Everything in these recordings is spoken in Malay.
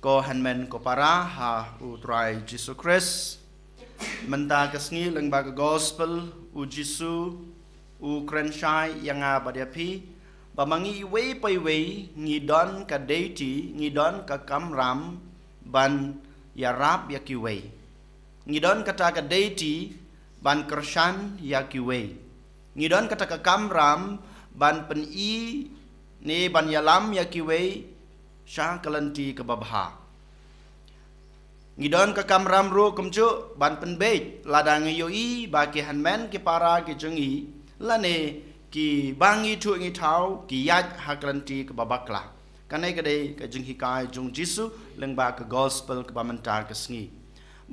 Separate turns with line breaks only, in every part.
ko hanmen ko para ha utrai Jesus Christ menta kesngi leng baga gospel u Jisu u krenshai yang abadiapi bamangi iwe pai we ngidon ka deity ngidon ka kamram ban yarab yakiwe ngidon kata ka deity ban kershan yakiwe ngidon kata ka kamram ban pen i ne ban yalam yakiwe sha kalanti ke babha ngidon ka kamram ro kumchu ban pen be ladang yoi ba ki hanmen ki para ki jungi lane ki bangi thu ngi thau ki yat ha kalanti ke babakla kanai ka dei ka jung hikai jung Jisu leng ba ka gospel ka bamanta ka sngi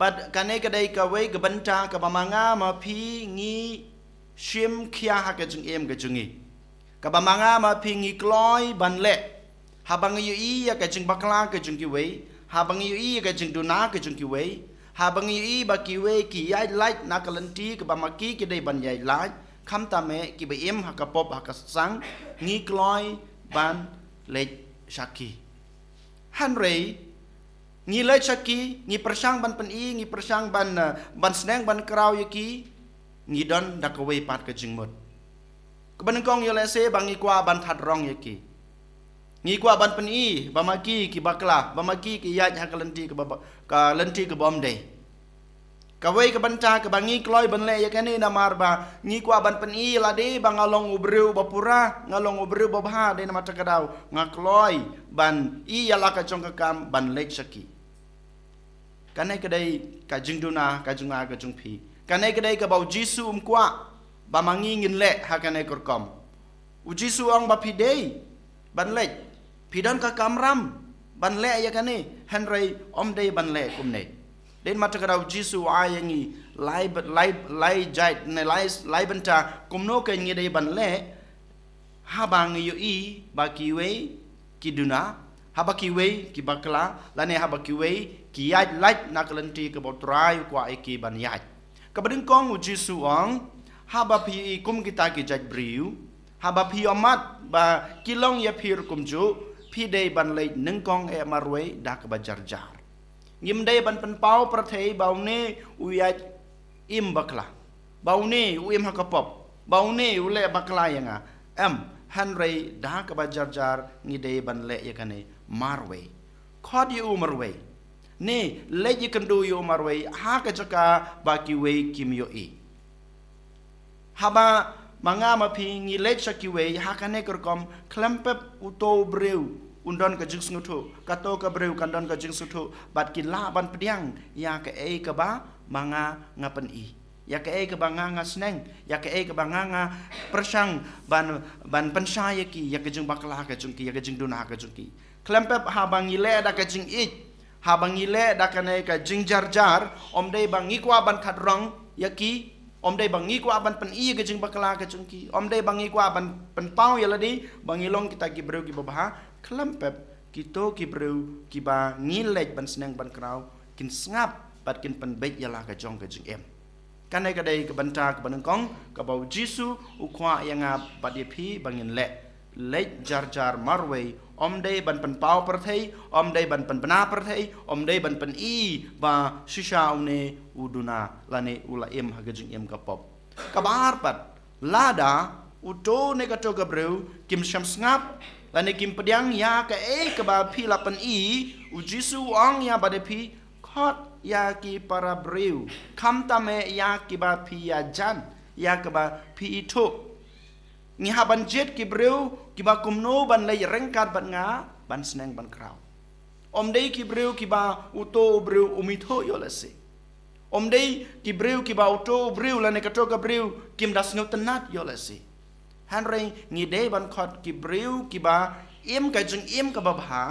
but kanai ka dei ka we ka banta ka bamanga ma phi ngi shim khia ha ka jung em ka jungi ka bamanga ma phi ngi kloi ban le habang yu ya ka jing bakla ka jing ki wei habang yu ka jing duna ka jing ki wei habang yu ba ki wei ki yai light na kalanti ka bamaki ki dei ban yai light kham ta me ki be em ha ka pop ha ka sang ngi kloi ban le shaki hanrei ngi le shaki ngi persang ban pen i ngi persang ban sneng ban kraw yaki ngi don da ka wei pat ka jing mot ka ban kong yo le se bang ngi kwa ban that rong yaki ngi kwa ban pen i bamaki ki bakla bamaki ki yaj ha kalanti ka lenti ka bom de ka wei ka banta ka bangi kloi ban le ya kani na mar ba ngi kwa ban pen i la de bang along ubreu bapura ngalong ubreu babha de na mata kadau ngakloi ban i ya la ka jong ka kam ban le chaki kanai ka dei ka jingduna ka junga ka jungphi kanai ka dei ka bau Jisu kwa ba mangi ngin le ha kanai korkom u Jisu ong ba phi dei ban le pidon ka kamram ban le ya kani henry om dei ban le kumne den mata kadau Jisu ayangi lai jait ne lai banta kumno ke ngi dei ban le ha bang yu i ba ki we ki duna ha ba ki we ki bakla la ne ha ba ki we ki yai lai na kalanti ke botrai kwa e ki ban yai ka bading kong u Jisu ong ha ba pi kum kita ki jait briu ha ba pi omat ba kilong ya phir kumju phi dei ban le neng kong e marwe dak ba jar jar ngim dei ban pen pau prathei baune uya im bakla baune u im hakapop baune u le bakla yanga hanrei dak ba jar jar ngi dei ban le yakane marwe khod yu marwe ne le ji kandu yu marwe ha ka jaka ba ki we kim yo i haba manga ma phi ngi le chaki we ha kane korkom klempep uto breu undon ka jing snutu kato ka breu kandon ka jing sutu bat ki la ban pediang ya ka e ka ba manga ngapen i ya ka e ka ba nga sneng ya ka e ka ba nga persang ban pensaya ki ya ka jing bakla ka jing ki ya ka jing duna ka jing ki klempep ha bangi le da ka jing i ha bangi le da ka ne ka jing jar jar om dei bangi kwa ban khat rong ya ki om dei bangi kwa ban pen i ke jing bakla ke jungki om dei bangi kwa ban pen pau ya ladi bangi long kita ki breu ki babha klempep kito ki breu ki ba ngilej ban seneng ban kraw kin ngap bat kin pen bet ya la ka jong ke jing em kanai ka dei ka banta ka ban kong ka bau Jisu u kwa yang ngap bat ye phi bangin le lej jar jar marwe om dei ban pen pau prathei om dei ban pen bana prathei om dei ban pen i ba shisha une uduna lane ula em ha gajing em ka pop kabar pat lada uto ne ka to ka breu kim sham ngap lane kim pediang ya ka e ka ba phi la pen i u Jisu ong ya ba de phi khot ya ki para breu kham ta me ya ki ba phi ya jan ya ka ba phi itu ngi ha ban jet ki breu ki ba kumno ban le rengkat ban nga ban sneng ban kraw om dei ki breu ki ba uto breu umitho yo la se om dei ki breu ki ba uto breu la ne ka to ka breu kim das ngot nat yo la se hanrei ngi dei ban khot ki breu ki ba em ka jing em ka ba bha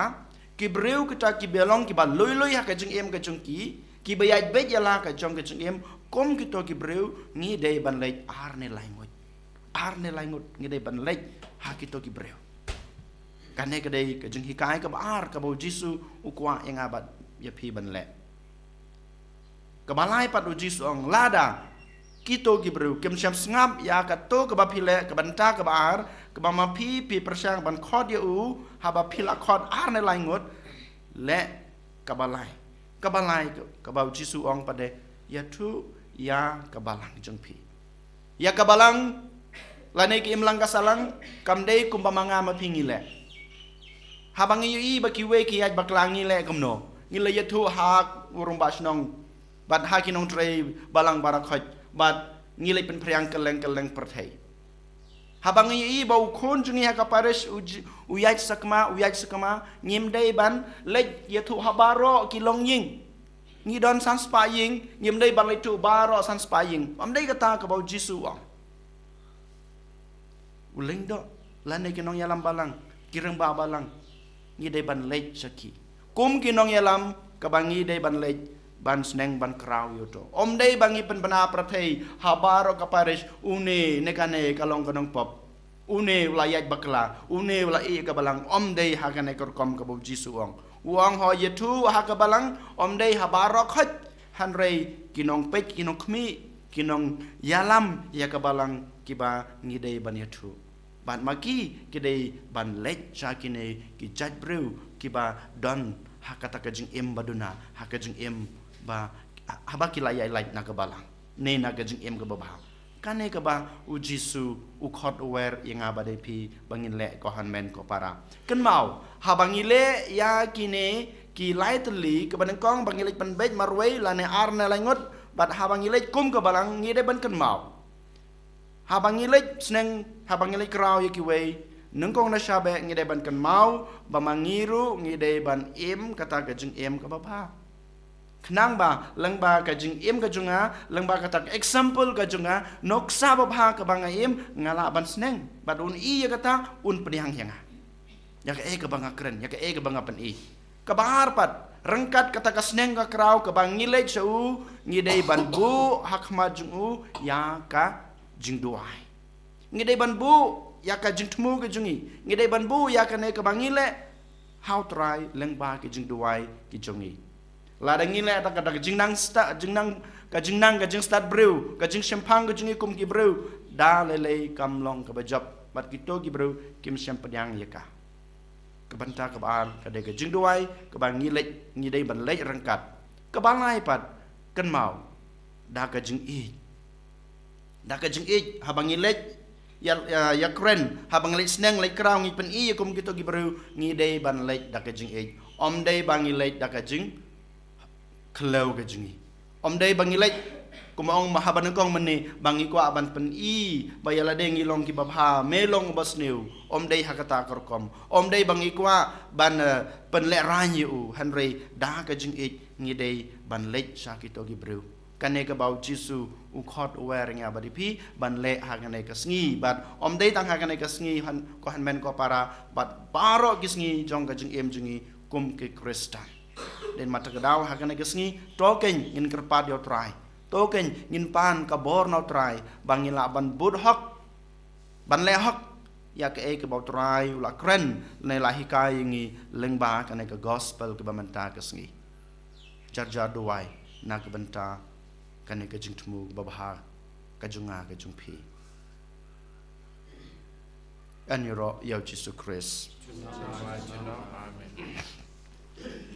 ki breu kita ki belong ki ba loi loi ha ka jing em ka jung ki ba ya be ya la ka jong ka jing em kom ki to ki breu ngi dei ban le ar ne lai ngot arne langut ngide ban lej hakito ki breu kane kadai ka jing hikai ka bar ka bau Jisu ukwa yang abad ya phi ban le ka balai pat u Jisu ong lada kito ki breu kem syam ngap ya ka to ka ba phi le ka banta ka bar ka ba ma phi persang ban khod ya u ha ba phi la khod arne langut le kabalai kabau Jisu ong pada ya tu ya kabalang jengpi ya kabalang lanai ki imlang kasalang kamdei kumpamanga mapingi le habang i bakiwe ki yaj baklangi le kumno ngile ya tu hak urung basnong bat hakinong trei balang barakhoj bat ngile pen priang keleng perthai habang i bau khon jungi ha kapares uyaj sakma ngimdei ban le ya tu habaro ki long ying ngi don san spaying ngimdei ban le tu baro san spaying amdei kata ka bau Jisu ong uling do lanai kinong yalam balang kireng ba balang ngi dei ban le saki kum kinong yalam kabangi dei ban le ban sneng ban kraw yoto om dei bangi pen bana prathei habaro kapares une nekane kalong kanong pop une wilayat bakla une wilai kabalang om dei hakane korkom ka bau Jisu ong uang ho yetu ha kabalang om dei habaro khat hanrei kinong pech kinong khmi kinong yalam ya kabalang kiba ngi dei ban yetu ban maki kidei ban lech sakine ki jaj brew kiba don hakata kajing em baduna hakajing em ba haba kilaya light na kabalang ne na kajing em ka baba kane ka ba u Jisu u khot aware yang abade pi bangin le ko hanmen ko para kan mau habangile ya kine ki lightly ka banengkong bangile pan bej marwei lane arna langot bat habangile kum ka balang ngide ban kan mau habangile sneng habangile kraw yakiwei nengkong na sabe ngide ban kan mau bamangiru ngide ban em kata kajing em ka baba kenang ba lang ba kajing em ka junga lang ba kata example ka junga noksa baba ka banga em ngala ban sneng bat un i ya kata un penihang hanga ya ka ka banga keren ya ka banga pen i ka bahar pat rengkat kata ka sneng ka kraw ka bangile chau ngide ban bu hakma jungu ya ka jing duai ngidai ban bu ya ka jing temu ke jungi ngidai ban bu ya ka ne ka bangile how try leng ba ke jing duai ki jungi la da ngile ta ka jing nang ka jing start brew ka jing champagne ke jungi kum ki brew da lele kam long ka bajab bat ki to ki brew kim champagne ya ka ka banta ka ban ka de ka jing duai ka bangile ngidai ban le rangkat ka bangai pat kan mau da ka jing dak kajing habangilej ya kren habangilej sneng lej kraw ngi pen i kum kito gibru ngi dei ban lej dak kajing om dei bangilej dak kajing klau kajing om dei bangilej kumong mahaban kong meni bangi ko aban pen i bayala de ngi long ki babha melong basneu om dei hakata korkom om dei bangi ko ban pen le ranyu hanrei dak kajing ngi dei ban lej sakito gibru kane ka bau Jisu u khot aware nya badi pi ban le hakane ka sngi bat om dei tang hakane ka sngi han ko han men ko para bat baro ki sngi jong ka jing em jungi kum ke Kristan den mata ka daw hakane ka sngi token ngin kerpat yo try token ngin pan ka bor no try bangila ban bud hok ban le hok ya ka ka bau try la kren ne la hikai ngi lengba kane ka gospel ka bamanta ka sngi jar duai na ka banta kane ka jing temu babha ka junga ka jungpi an yoro yo Jisu Christ amen